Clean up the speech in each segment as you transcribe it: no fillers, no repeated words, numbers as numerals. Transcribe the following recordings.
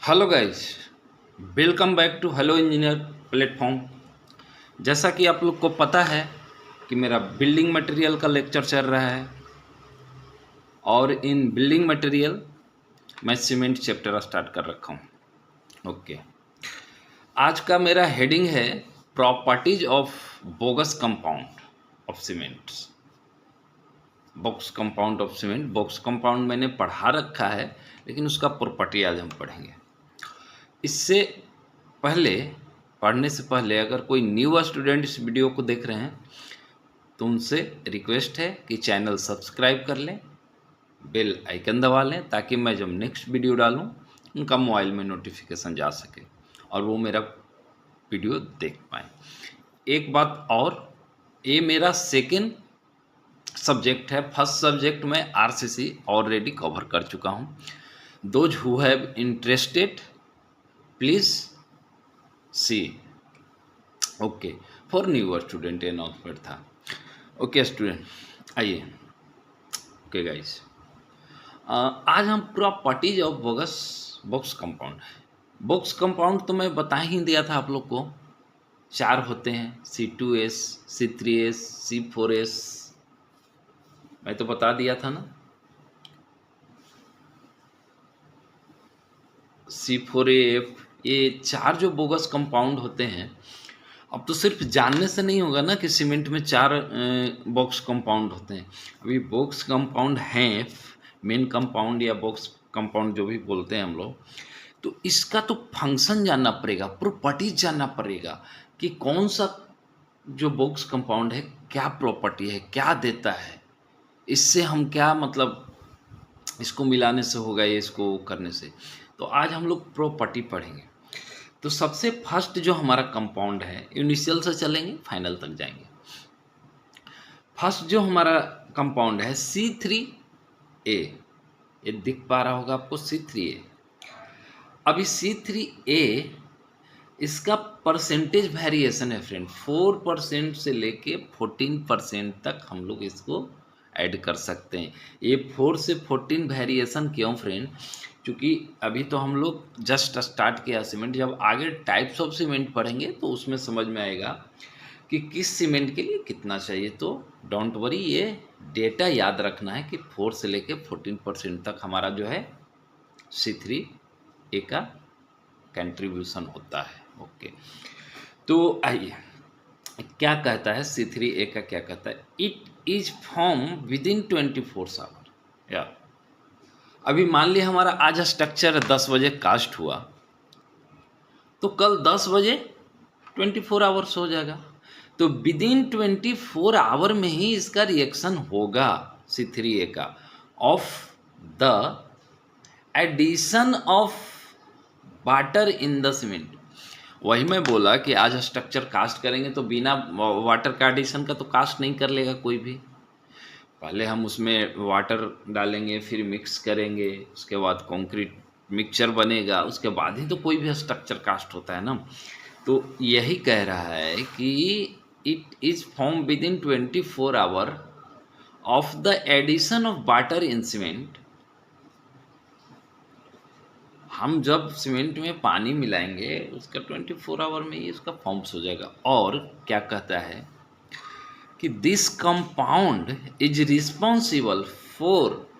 Hello guys, welcome back to hello engineer platform. जैसा कि आप लोग को पता है कि मेरा बिल्डिंग मटेरियल का लेक्चर चल रहा है और इन बिल्डिंग मटेरियल मैं सीमेंट चैप्टर स्टार्ट कर रखा हूँ। ओके, आज का मेरा हेडिंग है properties of bogus compound of cements. Box compound मैंने पढ़ा रखा है, लेकिन उसका प्रॉपर्टी आज हम पढ़ेंगे। इससे पहले पढ़ने से पहले अगर कोई न्यू स्टूडेंट इस वीडियो को देख रहे हैं तो उनसे रिक्वेस्ट है कि चैनल सब्सक्राइब कर लें, बेल आइकन दबा लें, ताकि मैं जब नेक्स्ट वीडियो डालूं उनका मोबाइल में नोटिफिकेशन जा सके और वो मेरा वीडियो देख पाएँ। एक बात और, ये मेरा सेकेंड सब्जेक्ट है। फर्स्ट सब्जेक्ट में आरसीसी ऑलरेडी कवर कर चुका हूँ। Those who have interested please see. Okay, for new student announcement था। ओके स्टूडेंट, आइए। ओके गाइस, आज हम properties of box compound. Box compound तो मैं बता ही दिया था आप लोग को, 4 होते हैं, C2S, C3S, C4S, मैं तो बता दिया था ना। C4AF, ये 4 जो बोगस कंपाउंड होते हैं। अब तो सिर्फ जानने से नहीं होगा ना कि सीमेंट में 4 बॉक्स कंपाउंड होते हैं। अभी बॉक्स कंपाउंड हैं, मेन कंपाउंड या बॉक्स कंपाउंड जो भी बोलते हैं हम लोग, तो इसका तो फंक्शन जानना पड़ेगा, प्रॉपर्टीज जानना पड़ेगा कि कौन सा जो बॉक्स कंपाउंड है क्या प्रॉपर्टी है, क्या देता है, इससे हम क्या मतलब इसको मिलाने से होगा या इसको करने से। तो आज हम लोग प्रॉपर्टी पढ़ेंगे। तो सबसे फर्स्ट जो हमारा कंपाउंड है, इनिशियल से चलेंगे फाइनल तक जाएंगे। फर्स्ट जो हमारा कंपाउंड है C3A, ये दिख पा रहा होगा आपको C3A। अभी C3A इसका परसेंटेज वेरिएशन है फ्रेंड, 4% से लेके 14% तक हम लोग इसको ऐड कर सकते हैं। ये 4 से 14 वेरिएशन क्यों फ्रेंड? क्योंकि अभी तो हम लोग जस्ट स्टार्ट किया सीमेंट, जब आगे टाइप्स ऑफ सीमेंट पढ़ेंगे तो उसमें समझ में आएगा कि किस सीमेंट के लिए कितना चाहिए। तो डोंट वरी, ये डेटा याद रखना है कि 4 से लेके 14% तक हमारा जो है C3A का कंट्रीब्यूशन होता है। ओके, तो आइए क्या कहता है C3A का, क्या कहता है, it is form within 24 hour. या अभी मान लिया हमारा आज स्ट्रक्चर 10 बजे कास्ट हुआ, तो कल 10 बजे 24 आवर्स हो जाएगा। तो विद इन 24 आवर में ही इसका रिएक्शन होगा C3A का, of the addition of water in the cement. वही मैं बोला कि आज स्ट्रक्चर कास्ट करेंगे तो बिना वाटर का एडिशन का तो कास्ट नहीं कर लेगा कोई भी। पहले हम उसमें वाटर डालेंगे, फिर मिक्स करेंगे, उसके बाद कंक्रीट मिक्सचर बनेगा, उसके बाद ही तो कोई भी स्ट्रक्चर कास्ट होता है ना। तो यही कह रहा है कि it is form within 24 hour of the addition of water in cement. हम जब सीमेंट में पानी मिलाएंगे उसका 24 आवर में ही उसका फॉर्म्स हो जाएगा। और क्या कहता है कि this compound is responsible for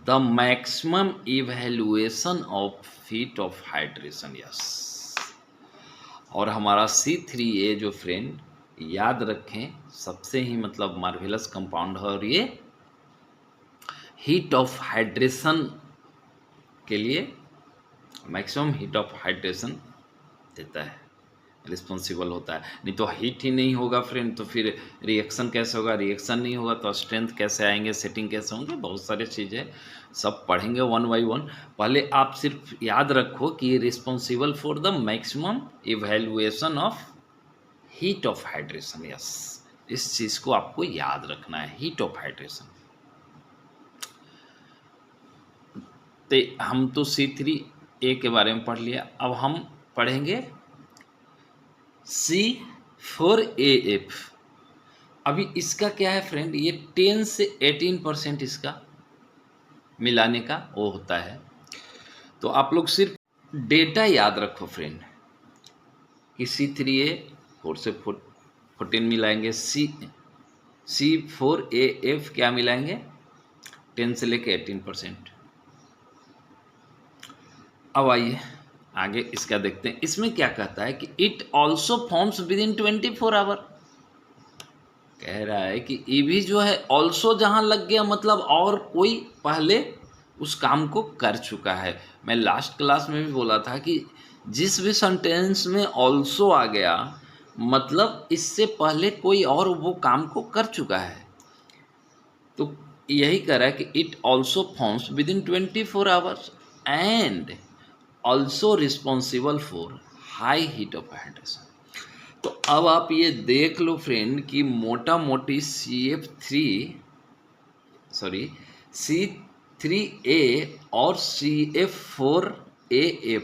the maximum evaluation of heat of hydration. Yes, और हमारा C3A जो फ्रेंड, याद रखें, सबसे ही मतलब मार्वेलस कंपाउंड है और ये हीट ऑफ हाइड्रेशन के लिए मैक्सिमम हीट ऑफ हाइड्रेशन देता है, रिस्पॉन्सिबल होता है। नहीं तो हीट ही नहीं होगा फ्रेंड तो फिर रिएक्शन कैसे होगा, रिएक्शन नहीं होगा तो स्ट्रेंथ कैसे आएंगे, सेटिंग कैसे होंगे, बहुत सारी चीज़ें सब पढ़ेंगे वन बाई वन। पहले आप सिर्फ याद रखो कि ये responsible for the maximum evaluation of heat of hydration. Yes, इस चीज़ को आपको याद रखना है, हीट ऑफ हाइड्रेशन। तो हम तो C3A के बारे में पढ़ लिया, अब हम पढ़ेंगे C4AF। अभी इसका क्या है फ्रेंड, ये 10 से 18% इसका मिलाने का वो होता है। तो आप लोग सिर्फ डेटा याद रखो फ्रेंड कि C3A 4 से 14 मिलाएंगे, C4AF क्या मिलाएंगे 10 से लेके 18%। अब आइए आगे इसका देखते हैं, इसमें क्या कहता है कि it also forms within 24 hour. कह रहा है कि ये भी जो है ऑल्सो जहाँ लग गया मतलब और कोई पहले उस काम को कर चुका है। मैं लास्ट क्लास में भी बोला था कि जिस भी सेंटेंस में ऑल्सो आ गया मतलब इससे पहले कोई और वो काम को कर चुका है। तो यही कह रहा है कि it also forms within 24 hours and also responsible for high heat of hydration. तो अब आप ये देख लो फ्रेंड कि मोटा मोटी C3A और CF4AF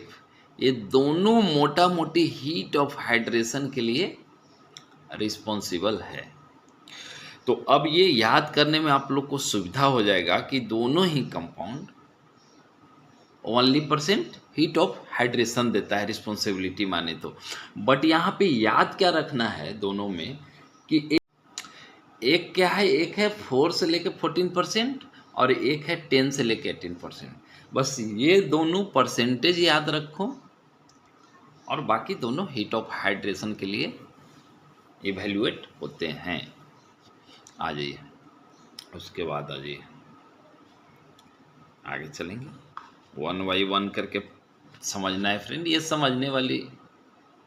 ये दोनों मोटा मोटी हीट ऑफ हाइड्रेशन के लिए रिस्पॉन्सिबल है। तो अब ये याद करने में आप लोग को सुविधा हो जाएगा कि दोनों ही compound only % heat of hydration देता है रिस्पॉन्सिबिलिटी माने तो। बट यहाँ पे याद क्या रखना है दोनों में कि एक क्या है, एक है 4 से लेके 14% और एक है 10 से लेके 18%। बस ये दोनों परसेंटेज याद रखो और बाकी दोनों हीट ऑफ हाइड्रेशन के लिए इवेल्युएट होते हैं। आ जाइए उसके बाद आ जाइए आगे चलेंगे, 1 बाई 1 करके समझना है फ्रेंड। ये समझने वाली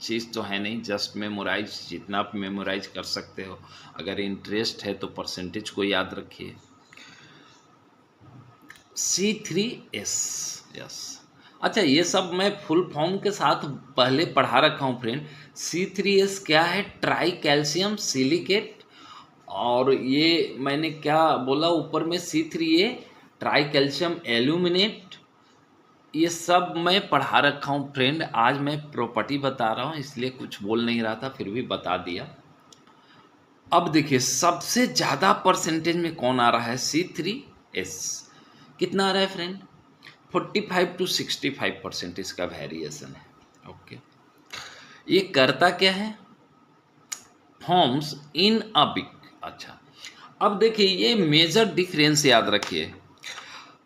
चीज़ तो है नहीं, जस्ट मेमोराइज, जितना आप मेमोराइज कर सकते हो। अगर इंटरेस्ट है तो परसेंटेज को याद रखिए। C3S, yes. अच्छा ये सब मैं फुल फॉर्म के साथ पहले पढ़ा रखा हूँ फ्रेंड। C3S क्या है, ट्राई कैल्शियम सिलिकेट। और ये मैंने क्या बोला ऊपर में, C3A ट्राई कैल्शियम एल्यूमिनेट। ये सब मैं पढ़ा रखा हूँ फ्रेंड। आज मैं प्रॉपर्टी बता रहा हूँ इसलिए कुछ बोल नहीं रहा था, फिर भी बता दिया। अब देखिए सबसे ज़्यादा परसेंटेज में कौन आ रहा है, C3S। कितना आ रहा है फ्रेंड, 45 to 65% इसका वेरिएशन है। ओके, ये करता क्या है, फॉर्म्स इन अ बिग। अच्छा अब देखिए ये मेजर डिफरेंस याद रखिए,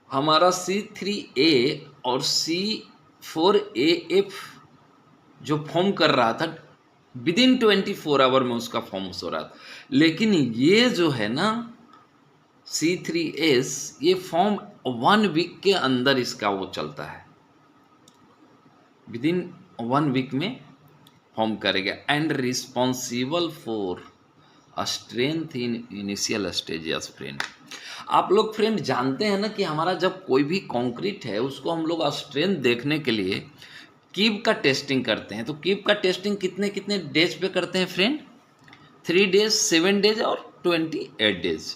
हमारा C3A और C4AF जो फॉर्म कर रहा था विद इन 24 आवर में उसका फॉर्म हो रहा था, लेकिन ये जो है ना C3S ये फॉर्म 1 वीक के अंदर इसका वो चलता है, विद इन 1 वीक में फॉर्म करेगा and responsible for strength in initial stages. Friend आप लोग फ्रेंड जानते हैं ना कि हमारा जब कोई भी कंक्रीट है उसको हम लोग स्ट्रेंथ देखने के लिए कीब का टेस्टिंग करते हैं। तो कीब का टेस्टिंग कितने कितने डेज पे करते हैं फ्रेंड, 3 डेज, 7 डेज और 28 डेज।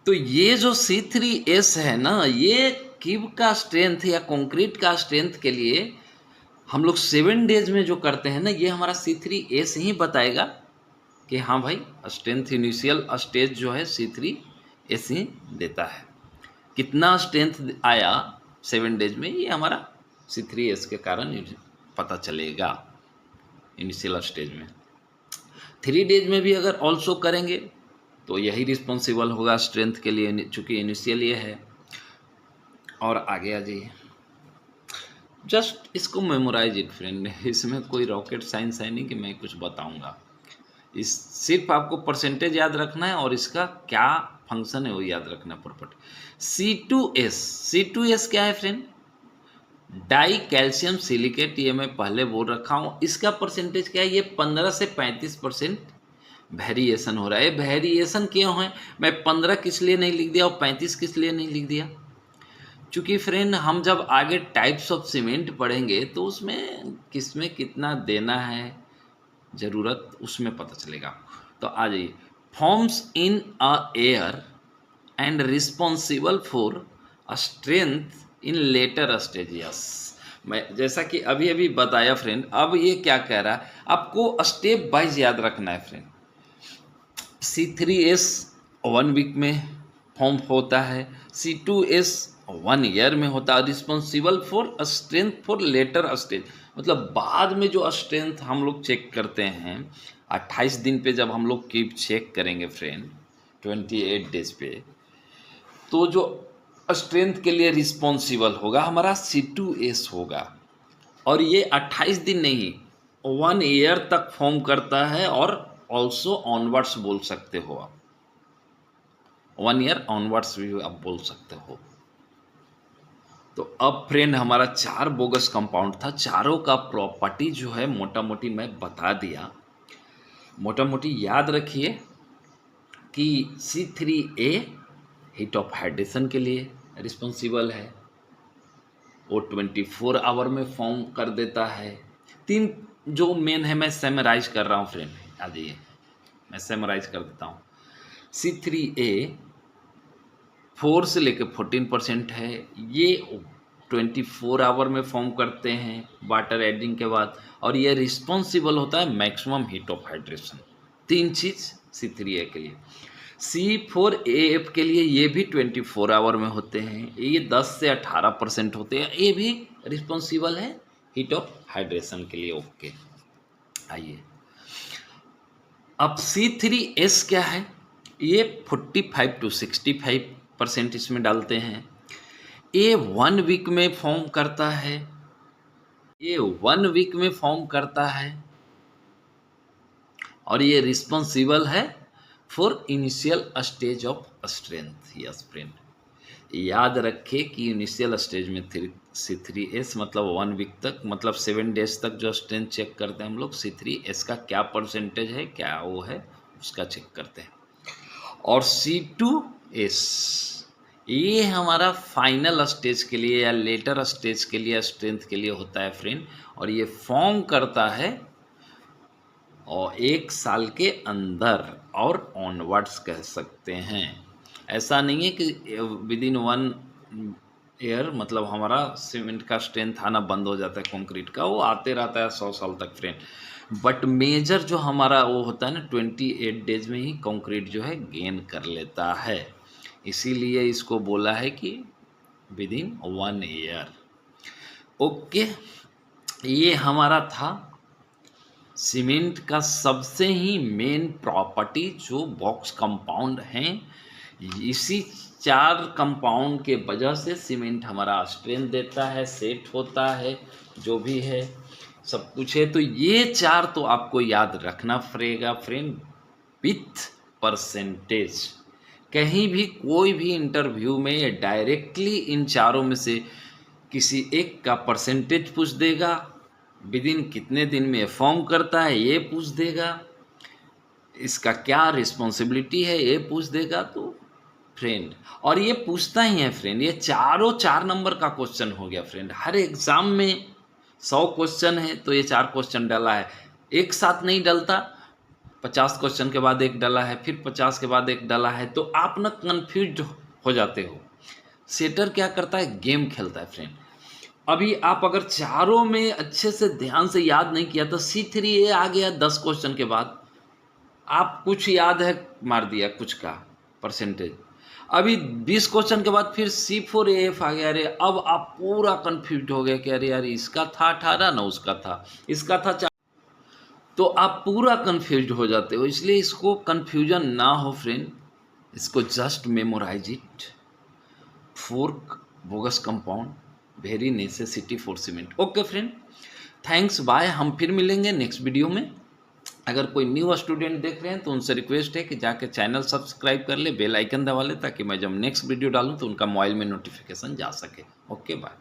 तो ये जो C3S है ना, ये कीब का स्ट्रेंथ या कंक्रीट का स्ट्रेंथ के लिए हम लोग 7 डेज में जो करते हैं ना, ये हमारा C3S ही बताएगा कि हाँ भाई स्ट्रेंथ इनिशियल स्टेज जो है C3S ही देता है। कितना स्ट्रेंथ आया 7 डेज में ये हमारा C3S के कारण पता चलेगा इनिशियल स्टेज में। 3 डेज में भी अगर ऑल्सो करेंगे तो यही रिस्पॉन्सिबल होगा स्ट्रेंथ के लिए, चूँकि इनिशियल ये है। और आगे आ जाइए, जस्ट इसको मेमोराइज इट फ्रेंड, इसमें कोई रॉकेट साइंस है नहीं कि मैं कुछ बताऊंगा। इस सिर्फ आपको परसेंटेज याद रखना है और इसका क्या फंक्शन है वो याद रखना प्रॉपर्टी। C2S क्या है फ्रेंड, डाई कैल्शियम सिलिकेट। ये मैं पहले बोल रखा हूँ, इसका परसेंटेज क्या है, ये 15 से 35% वेरिएशन हो रहा है। वेरिएशन क्यों है, मैं 15 किस लिए नहीं लिख दिया और 35 किस लिए नहीं लिख दिया, क्योंकि फ्रेंड हम जब आगे टाइप्स ऑफ सीमेंट पढ़ेंगे तो उसमें किसमें कितना देना है ज़रूरत उसमें पता चलेगा। तो आ जाइए, forms in a air and responsible for strength in later stages. मैं जैसा कि अभी अभी बताया फ्रेंड, अब ये क्या कह रहा है आपको स्टेप वाइज याद रखना है फ्रेंड। C3S 1 वीक में फॉर्म होता है, C2S 1 ईयर में होता है। Responsible for strength for later stage, मतलब बाद में जो स्ट्रेंथ हम लोग चेक करते हैं 28 दिन पे जब हम लोग कीप चेक करेंगे फ्रेंड 28 डेज पे, तो जो स्ट्रेंथ के लिए रिस्पॉन्सिबल होगा हमारा C2S होगा। और ये 28 दिन नहीं 1 ईयर तक फॉर्म करता है, और ऑल्सो ऑनवर्ड्स बोल सकते हो आप, 1 ईयर ऑनवर्ड्स भी आप बोल सकते हो। तो अब फ्रेंड हमारा 4 बोगस कंपाउंड था, चारों का प्रॉपर्टी जो है मोटा मोटी मैं बता दिया। मोटा मोटी याद रखिए कि C3A हीट ऑफ हाइड्रेशन के लिए रिस्पॉन्सिबल है, वो 24 आवर में फॉर्म कर देता है। 3 जो मेन है मैं सेमराइज कर रहा हूँ फ्रेंड, आ जाइए मैं सेमराइज कर देता हूँ। C3A 4 से लेकर 14% है, ये 24 आवर में फॉर्म करते हैं वाटर एडिंग के बाद, और ये रिस्पॉन्सिबल होता है maximum heat of hydration. 3 cheese C3A के लिए। C4AF के लिए ये भी 24 आवर में होते हैं, ये 10 से 18% होते हैं, ये भी रिस्पॉन्सिबल है हीट ऑफ हाइड्रेशन के लिए। ओके, आइए अब C3S क्या है, ये 45 to 65% इसमें डालते हैं। ये 1 वीक में फॉर्म करता है, ये 1 वीक में फॉर्म करता है, और ये रिस्पॉन्सिबल है for initial stage of strength. Yes friend, याद रखें कि इनिशियल स्टेज में C3S मतलब 1 वीक तक, मतलब 7 डेज तक जो स्ट्रेंथ चेक करते हैं हम लोग, C3S का क्या परसेंटेज है, क्या वो है, उसका चेक करते हैं। और C2S ये हमारा फाइनल स्टेज के लिए या लेटर स्टेज के लिए स्ट्रेंथ के लिए होता है फ्रेंड, और ये फॉर्म करता है और 1 साल के अंदर और ऑनवर्ड्स कह सकते हैं। ऐसा नहीं है कि विदिन 1 ईयर मतलब हमारा सीमेंट का स्ट्रेंथ आना बंद हो जाता है कंक्रीट का, वो आते रहता है 100 साल तक फ्रेंड। बट मेजर जो हमारा वो होता है ना 28 डेज में ही कंक्रीट जो है गेन कर लेता है, इसीलिए इसको बोला है कि विदिन 1 ईयर। ओके, ये हमारा था सीमेंट का सबसे ही मेन प्रॉपर्टी जो बॉक्स कंपाउंड हैं। इसी 4 कंपाउंड के वजह से सीमेंट हमारा स्ट्रेंथ देता है, सेट होता है, जो भी है सब कुछ है। तो ये 4 तो आपको याद रखना पड़ेगा फ्रेंड विथ परसेंटेज। कहीं भी कोई भी इंटरव्यू में या डायरेक्टली इन चारों में से किसी एक का परसेंटेज पूछ देगा, विदिन कितने दिन में फॉर्म करता है ये पूछ देगा, इसका क्या रिस्पॉन्सिबिलिटी है ये पूछ देगा। तो फ्रेंड, और ये पूछता ही है फ्रेंड, ये चारों 4 नंबर का क्वेश्चन हो गया फ्रेंड। हर एग्जाम में 100 क्वेश्चन है तो ये 4 क्वेश्चन डाला है, एक साथ नहीं डलता, 50 क्वेश्चन के बाद एक डाला है, फिर 50 के बाद एक डाला है, तो आप ना कन्फ्यूज हो जाते हो। सेटर क्या करता है, गेम खेलता है फ्रेंड। अभी आप अगर चारों में अच्छे से ध्यान से याद नहीं किया तो C3A आ गया 10 क्वेश्चन के बाद, आप कुछ याद है मार दिया कुछ का परसेंटेज, अभी 20 क्वेश्चन के बाद फिर C4AF आ गया, अरे अब आप पूरा कंफ्यूज हो गए कि अरे यार इसका था 18 ना उसका था, इसका था 4, तो आप पूरा कंफ्यूज हो जाते हो। इसलिए इसको कंफ्यूजन ना हो फ्रेंड, इसको just memorise it. 4 bogus compound very necessity for cement. Okay friend, thanks, bye. हम फिर मिलेंगे नेक्स्ट वीडियो में। अगर कोई न्यू स्टूडेंट देख रहे हैं तो उनसे रिक्वेस्ट है कि जाके चैनल सब्सक्राइब कर ले, बेल आइकन दबा ले, ताकि मैं जब नेक्स्ट वीडियो डालूं तो उनका मोबाइल में नोटिफिकेशन जा सके। Okay, bye.